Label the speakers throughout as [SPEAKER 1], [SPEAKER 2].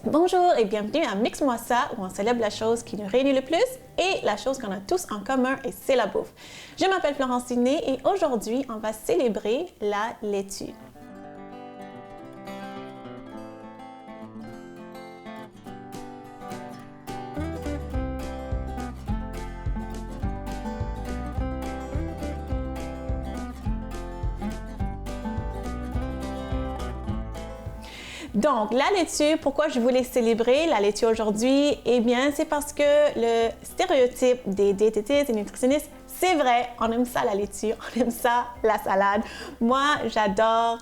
[SPEAKER 1] Bonjour et bienvenue à Mix-moi ça, où on célèbre la chose qui nous réunit le plus et la chose qu'on a tous en commun, et c'est la bouffe. Je m'appelle Florentine et aujourd'hui, on va célébrer la laitue. Donc, la laitue, pourquoi je voulais célébrer la laitue aujourd'hui? Eh bien, c'est parce que le stéréotype des diététistes et nutritionnistes, c'est vrai, on aime ça la laitue, on aime ça la salade. Moi, j'adore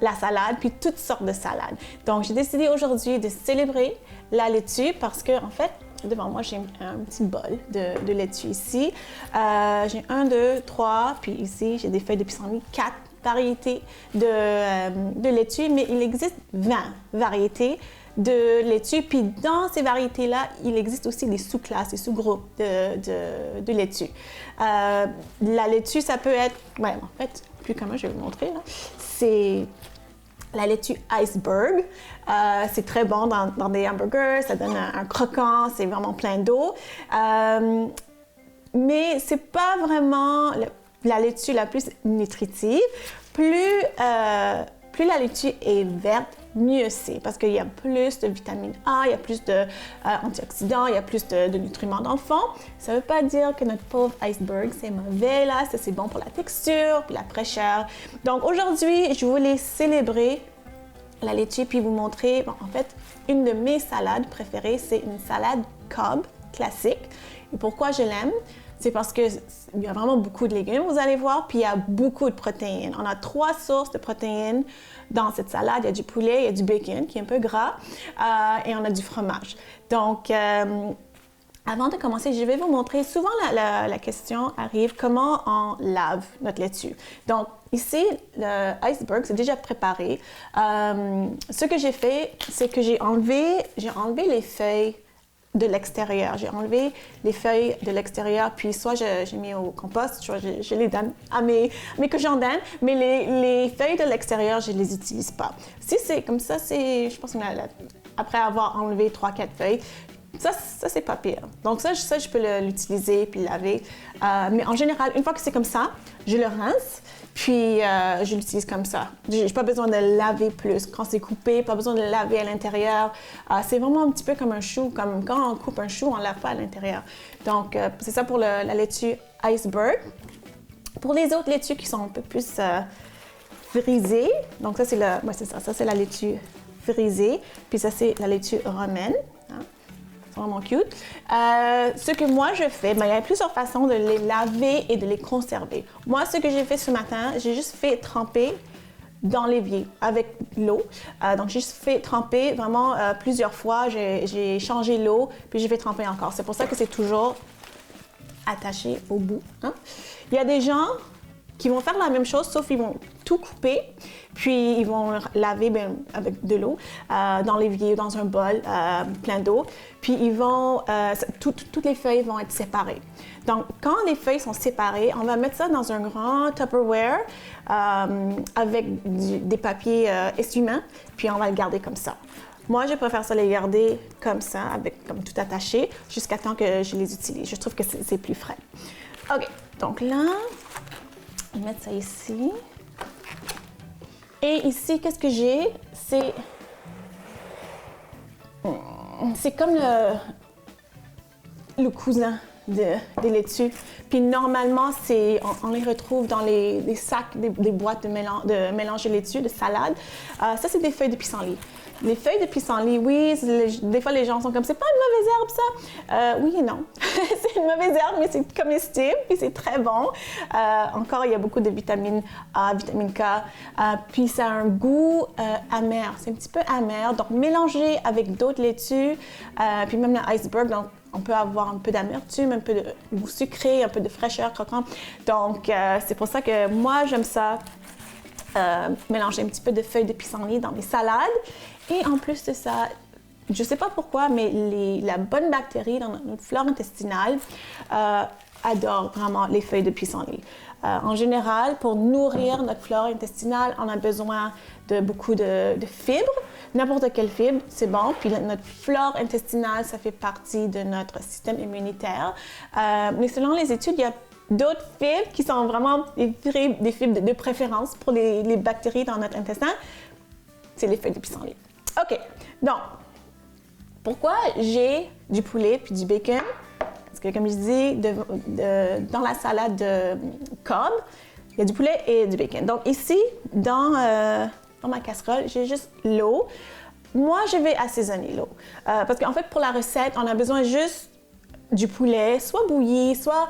[SPEAKER 1] la salade, puis toutes sortes de salades. Donc, j'ai décidé aujourd'hui de célébrer la laitue parce que, en fait, devant moi, j'ai un petit bol de laitue ici. J'ai 1, 2, 3, puis ici, j'ai des feuilles de pissenlit, 4 variétés de laitue, mais il existe 20 variétés de laitue. Puis dans ces variétés-là, il existe aussi des sous-classes, des sous-groupes de laitue. La laitue, ça peut être, ouais, en fait, plus comment je vais vous montrer, là. C'est la laitue iceberg. C'est très bon dans des hamburgers, ça donne un croquant, c'est vraiment plein d'eau. Mais c'est pas vraiment la laitue la plus nutritive. Plus la laitue est verte, mieux c'est, parce qu'il y a plus de vitamine A, il y a plus d'antioxydants, il y a plus de nutriments dans le fond. Ça ne veut pas dire que notre pauvre iceberg, c'est mauvais, là. Ça, c'est bon pour la texture, pour la fraîcheur. Donc aujourd'hui, je voulais célébrer la laitue puis vous montrer, bon, en fait, une de mes salades préférées, c'est une salade Cobb classique. Et pourquoi je l'aime? C'est parce qu'il y a vraiment beaucoup de légumes, vous allez voir, puis il y a beaucoup de protéines. On a 3 sources de protéines dans cette salade. Il y a du poulet, il y a du bacon, qui est un peu gras, et on a du fromage. Donc, avant de commencer, je vais vous montrer, souvent la question arrive, comment on lave notre laitue. Donc, ici, le iceberg, c'est déjà préparé. Ce que j'ai fait, c'est que j'ai enlevé les feuilles de l'extérieur. J'ai enlevé les feuilles de l'extérieur, puis soit j'ai mis au compost, soit je les donne à mes cochons d'Inde, mais les feuilles de l'extérieur, je ne les utilise pas. Si c'est comme ça, je pense après avoir enlevé 3-4 feuilles, ça c'est pas pire. Donc ça je peux l'utiliser puis le laver. Mais en général, une fois que c'est comme ça, je le rince, puis je l'utilise comme ça. J'ai pas besoin de le laver plus. Quand c'est coupé, pas besoin de le laver à l'intérieur. C'est vraiment un petit peu comme un chou, comme quand on coupe un chou, on ne lave pas à l'intérieur. Donc c'est ça pour la laitue iceberg. Pour les autres laitues qui sont un peu plus frisées, donc ça c'est ça c'est la laitue frisée, puis ça c'est la laitue romaine. Vraiment cute. Ce que moi je fais, il y a plusieurs façons de les laver et de les conserver. Moi, ce que j'ai fait ce matin, j'ai juste fait tremper dans l'évier avec l'eau. Donc, j'ai juste fait tremper vraiment plusieurs fois. J'ai changé l'eau, puis j'ai fait tremper encore. C'est pour ça que c'est toujours attaché au bout. Hein? Il y a des gens qui vont faire la même chose, sauf qu'ils vont tout couper, puis ils vont laver avec de l'eau dans l'évier, dans un bol plein d'eau, puis ils vont, toutes les feuilles vont être séparées. Donc, quand les feuilles sont séparées, on va mettre ça dans un grand Tupperware avec des papiers essuie-mains, puis on va le garder comme ça. Moi, je préfère ça les garder comme ça, comme tout attaché, jusqu'à temps que je les utilise. Je trouve que c'est plus frais. OK, donc là, on va mettre ça ici. Et ici, qu'est-ce que j'ai? C'est comme le cousin des laitues. Puis normalement, on les retrouve dans les sacs, des boîtes de mélange de laitue, de salade. Ça, c'est des feuilles de pissenlit. Les feuilles de pissenlit, oui, des fois les gens sont comme, c'est pas une mauvaise herbe ça? Oui et non. C'est une mauvaise herbe, mais c'est comestible, puis c'est très bon. Encore, il y a beaucoup de vitamine A, vitamine K, puis ça a un goût amer. C'est un petit peu amer. Donc, mélangé avec d'autres laitues, puis même la iceberg, donc on peut avoir un peu d'amertume, un peu de goût sucré, un peu de fraîcheur, croquant. Donc, c'est pour ça que moi, j'aime ça. Mélanger un petit peu de feuilles de pissenlit dans les salades. Et en plus de ça, je ne sais pas pourquoi, mais la bonne bactérie dans notre flore intestinale adore vraiment les feuilles de pissenlit. En général, pour nourrir notre flore intestinale, on a besoin de beaucoup de fibres. N'importe quelle fibre, c'est bon. Puis notre flore intestinale, ça fait partie de notre système immunitaire. Mais selon les études, il y a d'autres fibres qui sont vraiment des fibres de préférence pour les bactéries dans notre intestin. C'est les feuilles de pissenlit. OK. Donc, pourquoi j'ai du poulet puis du bacon? Parce que, comme je dis, dans la salade de Cobb, il y a du poulet et du bacon. Donc, ici, dans ma casserole, j'ai juste l'eau. Moi, je vais assaisonner l'eau. Parce qu'en fait, pour la recette, on a besoin juste du poulet, soit bouilli, soit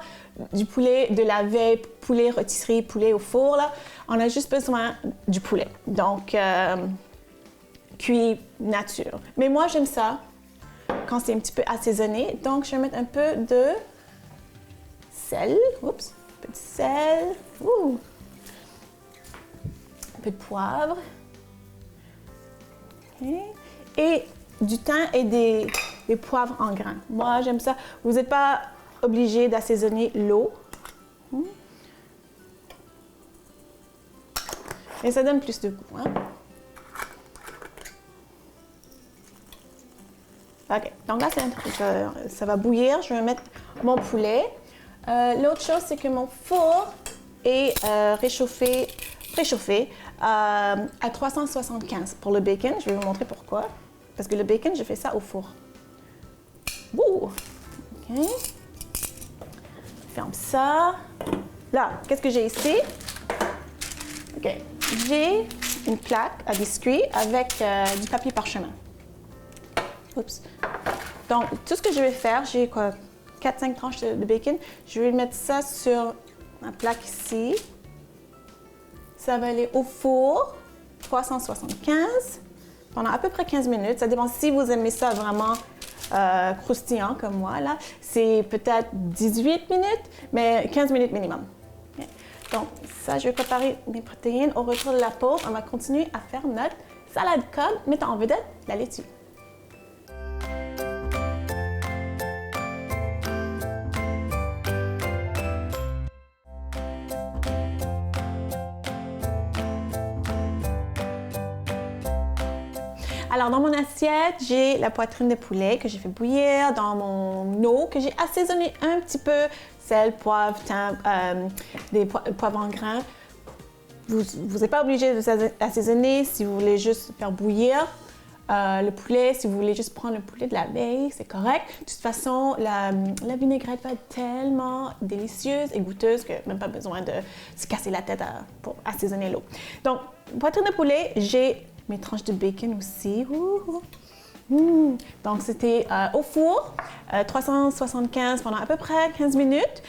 [SPEAKER 1] du poulet de la veille, poulet rôtisserie, poulet au four. Là. On a juste besoin du poulet. Donc, cuit nature. Mais moi, j'aime ça quand c'est un petit peu assaisonné. Donc, je vais mettre un peu de sel. Oups, un peu de sel. Ouh. Un peu de poivre. Okay. Et du thym et des poivres en grains. Moi, j'aime ça. Vous n'êtes pas obligé d'assaisonner l'eau. Mais ça donne plus de goût. Hein? OK. Donc là, ça va bouillir. Je vais mettre mon poulet. L'autre chose, c'est que mon four est préchauffé à 375 pour le bacon. Je vais vous montrer pourquoi. Parce que le bacon, je fais ça au four. Ouh! OK. Ferme ça. Là, qu'est-ce que j'ai ici? OK. J'ai une plaque à biscuits avec du papier parchemin. Oups. Donc, tout ce que je vais faire, j'ai quoi? 4-5 tranches de bacon. Je vais mettre ça sur ma plaque ici. Ça va aller au four, 375, pendant à peu près 15 minutes. Ça dépend si vous aimez ça vraiment croustillant comme moi, là. C'est peut-être 18 minutes, mais 15 minutes minimum. Okay. Donc, ça, je vais préparer mes protéines. Au retour de la pause, on va continuer à faire notre salade Cobb, mettant en vedette la laitue. Alors, dans mon assiette, j'ai la poitrine de poulet que j'ai fait bouillir dans mon eau, que j'ai assaisonné un petit peu, sel, poivre, thym, des poivres en grains. Vous n'êtes pas obligé d'assaisonner si vous voulez juste faire bouillir le poulet. Si vous voulez juste prendre le poulet de la veille, c'est correct. De toute façon, la vinaigrette va être tellement délicieuse et goûteuse que même pas besoin de se casser la tête pour assaisonner l'eau. Donc, poitrine de poulet, j'ai mes tranches de bacon aussi. Donc, c'était au four, 375 pendant à peu près 15 minutes.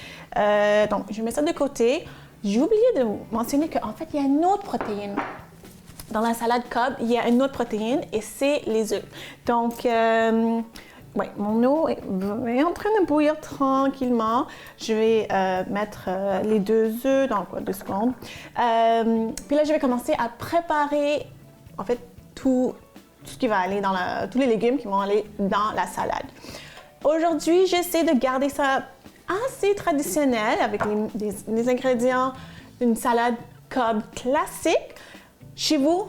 [SPEAKER 1] Donc, je mets ça de côté. J'ai oublié de mentionner qu'en fait, il y a une autre protéine. Dans la salade Cobb, il y a une autre protéine et c'est les œufs. Donc, ouais, mon eau est en train de bouillir tranquillement. Je vais mettre les 2 œufs dans 2 secondes. Puis là, je vais commencer à préparer en fait tout ce qui va aller dans tous les légumes qui vont aller dans la salade. Aujourd'hui, j'essaie de garder ça assez traditionnel avec les ingrédients d'une salade Cobb classique. Chez vous,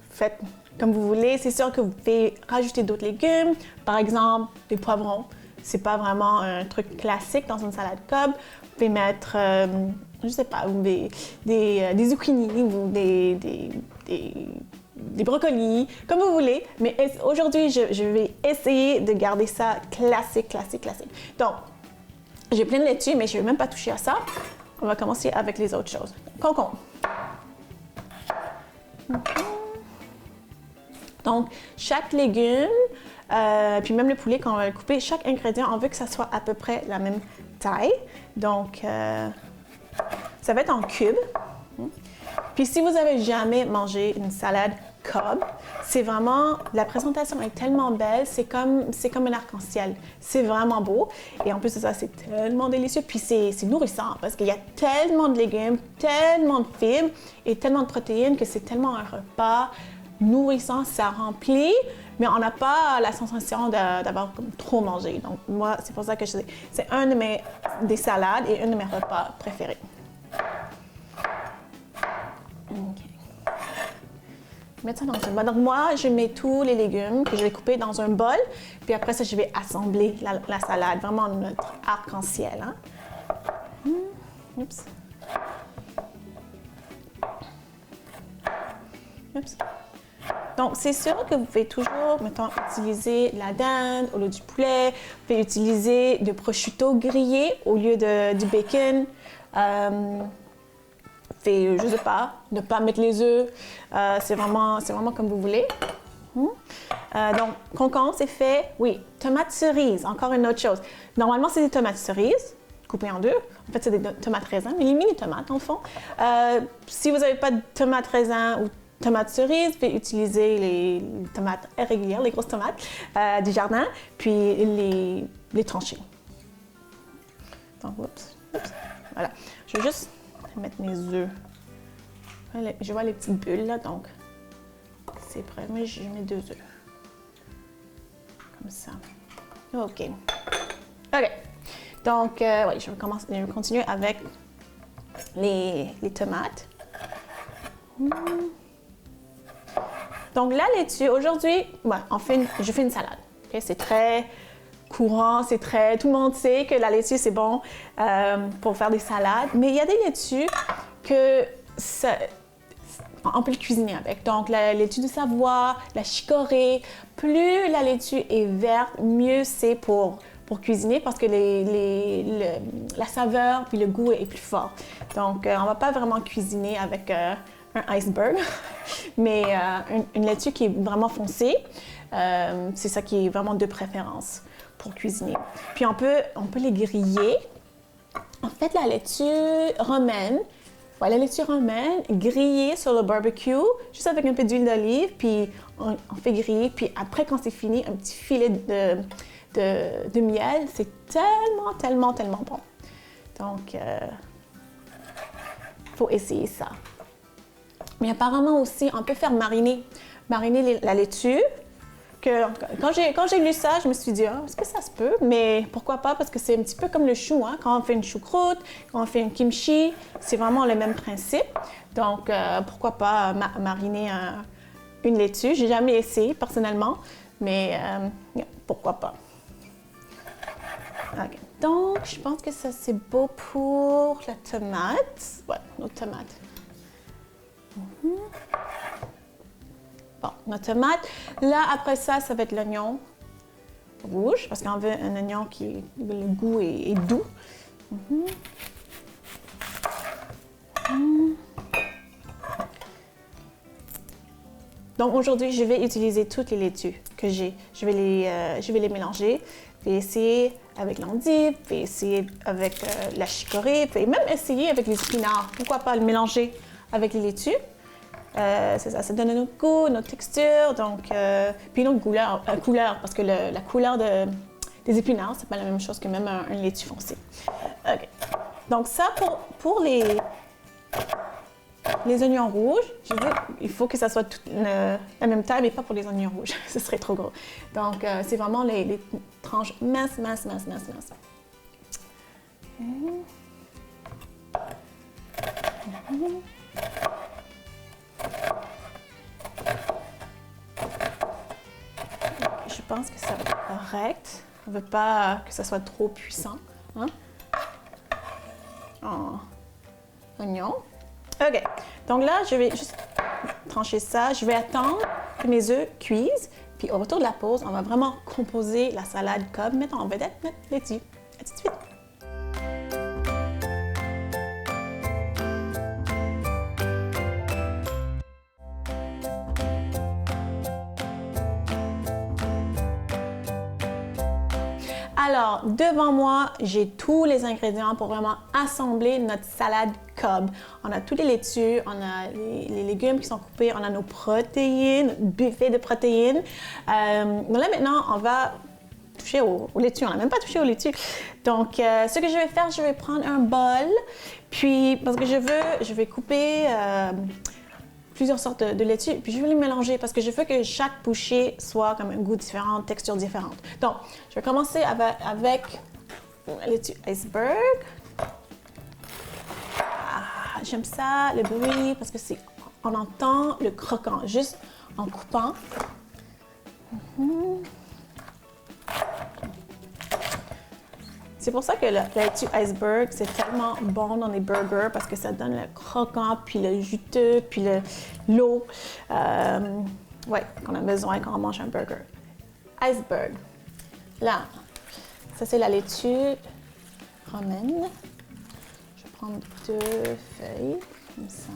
[SPEAKER 1] faites comme vous voulez. C'est sûr que vous pouvez rajouter d'autres légumes, par exemple des poivrons. C'est pas vraiment un truc classique dans une salade Cobb. Vous pouvez mettre, je sais pas, des zucchini ou des brocolis, comme vous voulez. Mais aujourd'hui, je vais essayer de garder ça classique. Donc, j'ai plein de laitue, mais je ne vais même pas toucher à ça. On va commencer avec les autres choses. Concombre. Donc, chaque légume, puis même le poulet, quand on va le couper, chaque ingrédient, on veut que ça soit à peu près la même taille. Donc, ça va être en cubes. Puis si vous n'avez jamais mangé une salade Cobb, c'est vraiment, la présentation est tellement belle, c'est comme un arc-en-ciel. C'est vraiment beau. Et en plus de ça, c'est tellement délicieux. Puis c'est nourrissant parce qu'il y a tellement de légumes, tellement de fibres et tellement de protéines que c'est tellement un repas nourrissant, ça remplit, mais on n'a pas la sensation d'avoir trop mangé. Donc moi, c'est pour ça que c'est un des salades et un de mes repas préférés. mettre ça dans un bol. Donc moi, je mets tous les légumes que je vais couper dans un bol, puis après ça, je vais assembler la salade, vraiment notre arc-en-ciel. Hein? Oups. Oups. Donc, c'est sûr que vous pouvez toujours, mettons, utiliser la dinde au lieu du poulet. Vous pouvez utiliser du prosciutto grillé au lieu du bacon. Je sais pas, ne pas mettre les œufs. C'est vraiment comme vous voulez. Donc, concombre, c'est fait. Oui, tomates cerises, encore une autre chose. Normalement, c'est des tomates cerises, coupées en deux. En fait, c'est des tomates raisins, mais les mini-tomates, en fond. Si vous n'avez pas de tomates raisins ou tomates cerises, vous pouvez utiliser les tomates régulières, les grosses tomates du jardin, puis les trancher. Donc, oups. Voilà. Je vais juste mettre mes œufs. Je vois les petites bulles là, donc c'est prêt. Mais je mets 2 œufs. Comme ça. OK. OK. Donc, oui, je vais continuer avec les tomates. Donc, la laitue, aujourd'hui, je fais une salade. Okay? C'est très courant, tout le monde sait que la laitue, c'est bon pour faire des salades. Mais il y a des laitues on peut le cuisiner avec. Donc, la laitue de Savoie, la chicorée, plus la laitue est verte, mieux c'est pour cuisiner parce que la saveur puis le goût est plus fort. Donc, on ne va pas vraiment cuisiner avec un iceberg, mais une laitue qui est vraiment foncée, c'est ça qui est vraiment de préférence pour cuisiner. Puis, on peut les griller. En fait, la laitue romaine, grillée sur le barbecue, juste avec un peu d'huile d'olive, puis on fait griller. Puis après, quand c'est fini, un petit filet de miel, c'est tellement bon. Donc, il faut essayer ça. Mais apparemment aussi, on peut faire mariner la laitue. Quand j'ai lu ça, je me suis dit, est-ce que ça se peut? Mais pourquoi pas? Parce que c'est un petit peu comme le chou. Hein? Quand on fait une choucroute, quand on fait un kimchi, c'est vraiment le même principe. Donc, pourquoi pas mariner une laitue? J'ai jamais essayé personnellement, mais pourquoi pas? Okay. Donc, je pense que ça, c'est beau pour la tomate. Ouais, notre tomate. Bon, notre tomate. Là, après ça, ça va être l'oignon rouge, parce qu'on veut un oignon le goût est doux. Donc, aujourd'hui, je vais utiliser toutes les laitues que j'ai. Je vais les mélanger. Je vais essayer avec l'endive, je vais essayer avec la chicorée, puis même essayer avec les épinards. Pourquoi pas le mélanger avec les laitues? C'est ça donne un autre goût, une autre texture, donc, puis une autre couleur, parce que la couleur des épinards, c'est pas la même chose que même un laitue foncé. OK. Donc ça, pour les oignons rouges, je dis, il faut que ça soit la même taille, mais pas pour les oignons rouges, ce serait trop gros. Donc, c'est vraiment les tranches minces. Je pense que ça va être correct. On ne veut pas que ça soit trop puissant. Hein? Oignon. OK. Donc là, je vais juste trancher ça. Je vais attendre que mes œufs cuisent. Puis au retour de la pause, on va vraiment composer la salade comme mettons en vedette notre laitue. À tout de suite. Alors, devant moi, j'ai tous les ingrédients pour vraiment assembler notre salade Cobb. On a tous les laitues, on a les légumes qui sont coupés, on a nos protéines, notre buffet de protéines. Donc là, maintenant, on va toucher aux laitues. On n'a même pas touché aux laitues. Donc, ce que je vais faire, je vais prendre un bol, puis, parce que je vais couper plusieurs sortes de laitue, puis je vais les mélanger parce que je veux que chaque bouchée soit comme un goût différent, texture différente. Donc, je vais commencer avec la laitue iceberg. J'aime ça, le bruit, parce que on entend le croquant. Juste en coupant. C'est pour ça que la laitue iceberg, c'est tellement bon dans les burgers parce que ça donne le croquant, puis le juteux, puis l'eau qu'on a besoin quand on mange un burger. Iceberg. Là, ça c'est la laitue romaine. Je vais prendre 2 feuilles, comme ça.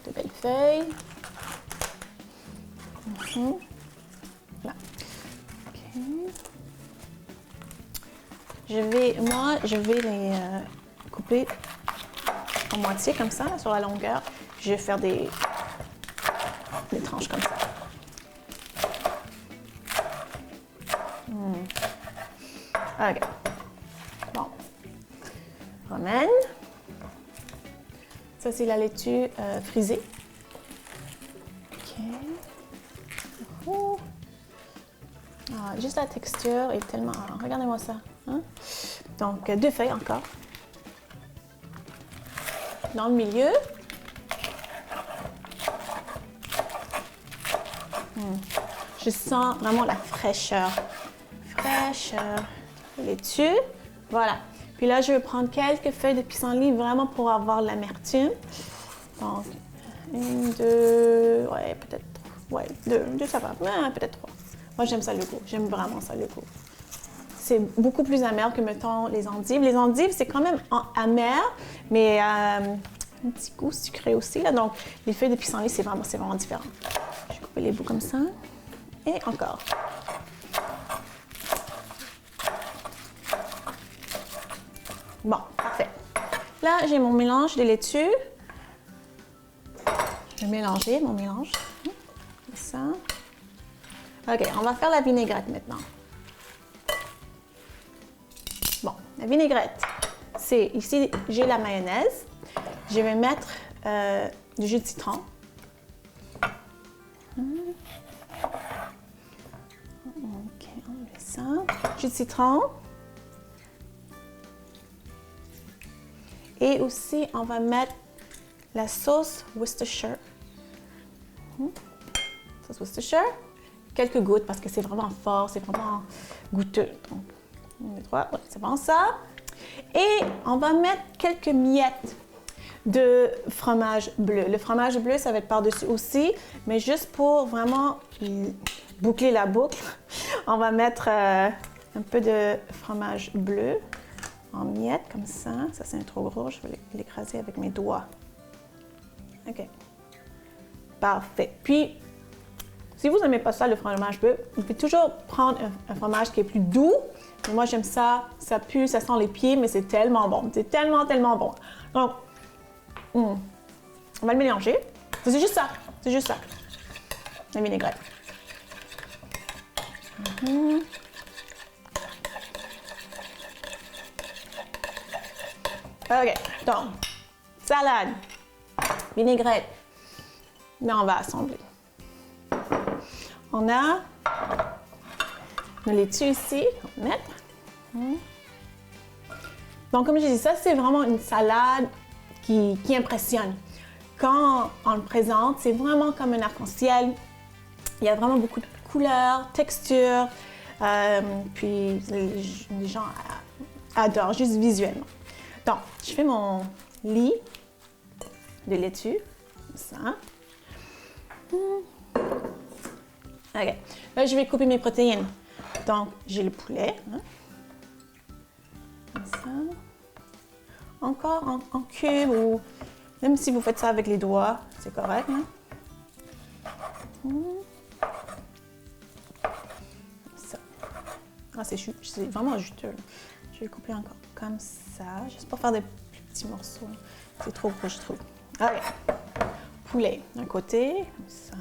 [SPEAKER 1] 2 belles feuilles. Là. OK. Je vais les couper en moitié comme ça, là, sur la longueur. Je vais faire des tranches comme ça. OK. Bon. Romaine. Ça, c'est la laitue frisée. OK. Juste la texture est tellement... regardez-moi ça. Hein? Donc, 2 feuilles encore. Dans le milieu. Je sens vraiment la fraîcheur. Laitue. Voilà. Puis là, je vais prendre quelques feuilles de pissenlit vraiment pour avoir l'amertume. Donc, 1, 2, ouais, peut-être 3. Ouais, 2 ça va. Peut-être 3. Moi, j'aime ça le goût. J'aime vraiment ça le goût. C'est beaucoup plus amer que, mettons, les endives. Les endives, c'est quand même amer, mais un petit goût sucré aussi. Là. Donc, les feuilles de pissenlit, c'est vraiment différent. Je vais couper les bouts comme ça. Et encore. Bon, parfait. Là, j'ai mon mélange de laitue. Je vais mélanger mon mélange. Comme ça. OK, on va faire la vinaigrette maintenant. Bon, la vinaigrette, c'est ici, j'ai la mayonnaise. Je vais mettre du jus de citron. OK, on met ça. Jus de citron. Et aussi, on va mettre la sauce Worcestershire. Sauce Worcestershire. Quelques gouttes parce que c'est vraiment fort, c'est vraiment goûteux. Donc, 1, 2, 3, ouais, c'est bon ça. Et on va mettre quelques miettes de fromage bleu. Le fromage bleu, ça va être par-dessus aussi, mais juste pour vraiment boucler la boucle, on va mettre un peu de fromage bleu en miettes, comme ça. Ça, c'est trop gros, je vais l'écraser avec mes doigts. OK. Parfait. Puis, si vous n'aimez pas ça, le fromage bleu, vous pouvez toujours prendre un fromage qui est plus doux. Mais moi, j'aime ça. Ça pue, ça sent les pieds, mais c'est tellement bon. C'est tellement bon. Donc, on va le mélanger. C'est juste ça. C'est juste ça. La vinaigrette. OK. Donc, salade, vinaigrette. Là, on va assembler. On a nos laitues ici, on va mettre. Donc, comme je dis, ça, c'est vraiment une salade qui impressionne. Quand on le présente, c'est vraiment comme un arc-en-ciel. Il y a vraiment beaucoup de couleurs, textures, puis les gens adorent, juste visuellement. Donc, je fais mon lit de laitue, comme ça. OK. Là, je vais couper mes protéines. Donc, j'ai le poulet. Comme ça. Encore en cubes ou même si vous faites ça avec les doigts, c'est correct. Ça. Ah, c'est vraiment juteux. Je vais le couper encore comme ça, juste pour faire des plus petits morceaux. C'est trop gros, je trouve. OK. Poulet d'un côté, comme ça.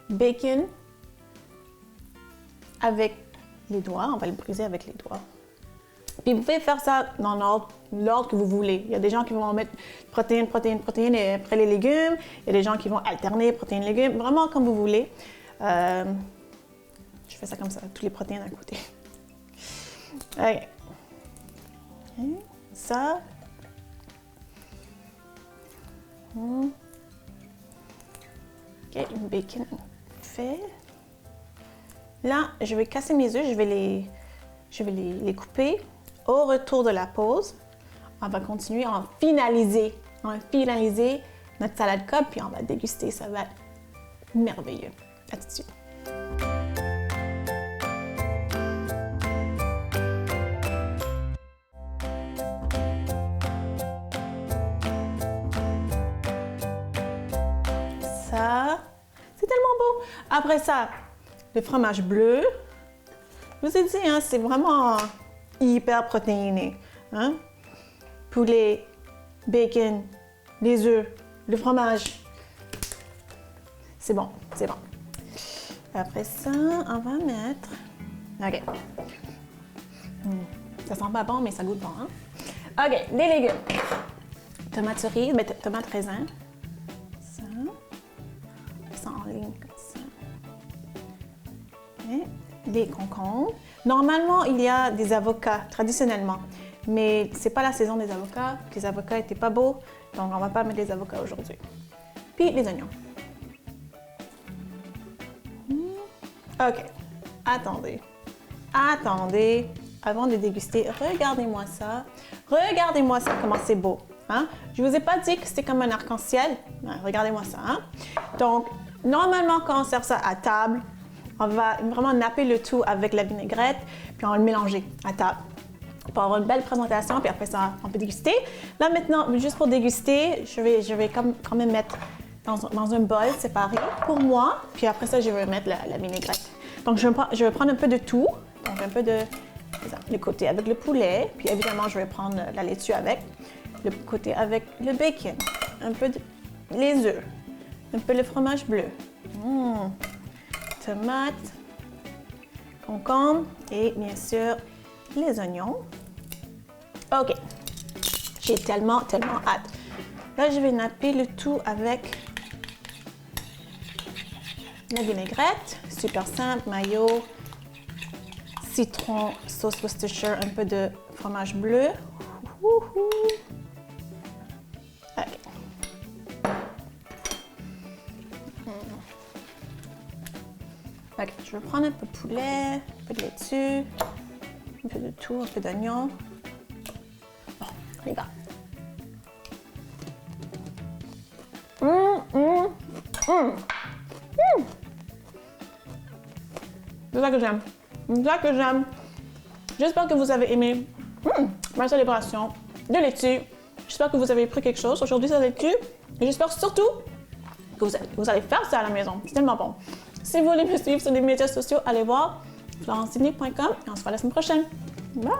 [SPEAKER 1] Bacon avec les doigts. On va le briser avec les doigts. Puis vous pouvez faire ça dans l'ordre que vous voulez. Il y a des gens qui vont mettre protéines et après les légumes. Il y a des gens qui vont alterner protéines, légumes. Vraiment comme vous voulez. Je fais ça comme ça, toutes les protéines à côté. OK. Ça. OK, le bacon fait. Là, je vais casser mes œufs, je vais les couper. Au retour de la pause, on va continuer, on va finaliser notre salade Cobb, puis on va déguster, ça va être merveilleux. À tout de suite. Ça, c'est tellement beau. Après ça, le fromage bleu. Je vous ai dit, hein, c'est vraiment hyper protéiné. Hein? Poulet, bacon, les œufs, le fromage. C'est bon, c'est bon. Après ça, on va mettre... OK. Ça sent pas bon, mais ça goûte bon. Hein? OK, les légumes. Tomate cerise, mais tomate raisin. Ça. Ça en ligne comme ça. OK. Des concombres. Normalement, il y a des avocats, traditionnellement. Mais c'est pas la saison des avocats. Les avocats étaient pas beaux, donc on va pas mettre les avocats aujourd'hui. Puis les oignons. OK. Attendez. Avant de déguster, regardez-moi ça. Regardez-moi ça, comment c'est beau. Hein? Je vous ai pas dit que c'était comme un arc-en-ciel. Regardez-moi ça. Hein? Donc, normalement, quand on sert ça à table, on va vraiment napper le tout avec la vinaigrette, puis on va le mélanger à table pour avoir une belle présentation, puis après ça, on peut déguster. Là, maintenant, juste pour déguster, je vais quand même mettre dans un bol séparé pour moi, puis après ça, je vais mettre la vinaigrette. Donc, je vais prendre un peu de tout, donc un peu de le côté avec le poulet, puis évidemment, je vais prendre la laitue avec, le côté avec le bacon, un peu les œufs, un peu le fromage bleu, tomates, concombre et bien sûr, les oignons. OK, j'ai tellement hâte. Là, je vais napper le tout avec la vinaigrette, super simple, mayo, citron, sauce Worcestershire, un peu de fromage bleu. OK. OK, je vais prendre un peu de poulet, un peu de laitue, un peu de tout, un peu d'oignon. Bon, regarde. C'est ça que j'aime. C'est ça que j'aime. J'espère que vous avez aimé ma célébration de laitue. J'espère que vous avez pris quelque chose aujourd'hui sur la laitue. Et j'espère surtout que vous allez faire ça à la maison. C'est tellement bon. Si vous voulez me suivre sur les médias sociaux, allez voir florencedini.com et on se voit la semaine prochaine. Bye!